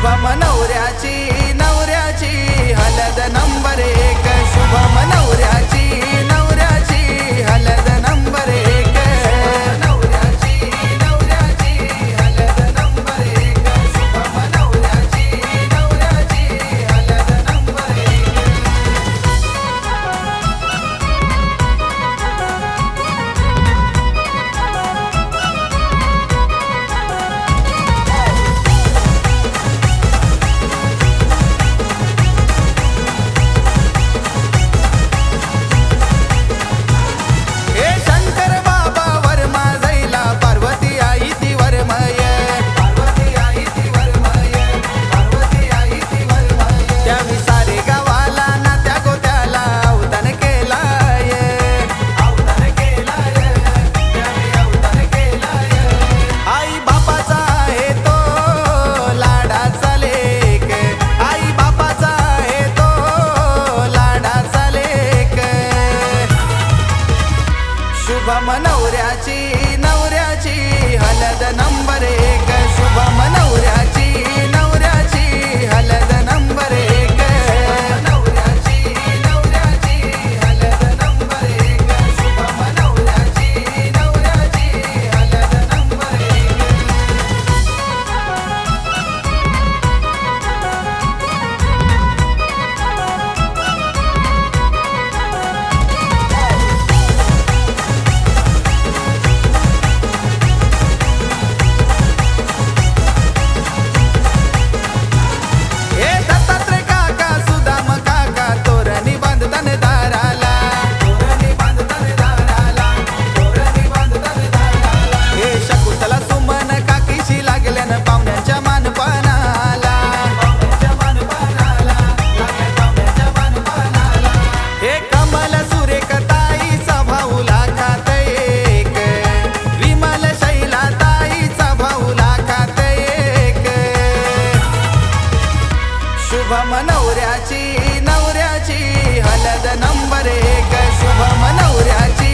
शुभम नवऱ्याची नवऱ्याची हलद नंबर एक शुभम नवऱ्याची नवऱ्याची हलद नंबर एक नवऱ्याची नवऱ्याची हलद नंबर एक शुभम नवऱ्याची नवऱ्याची हलद नंबर एक शुभम नवऱ्याची नवऱ्याची हलद नंबर एक शुभम नवऱ्याची नवऱ्याची हलद नंबर एक नवऱ्याची नवऱ्याची हलद नंबर एक शुभम नवऱ्याची नवऱ्याची हलद नंबर एक शुभम नवऱ्याची नवऱ्याची हलद नंबर एक शुभम नवऱ्याची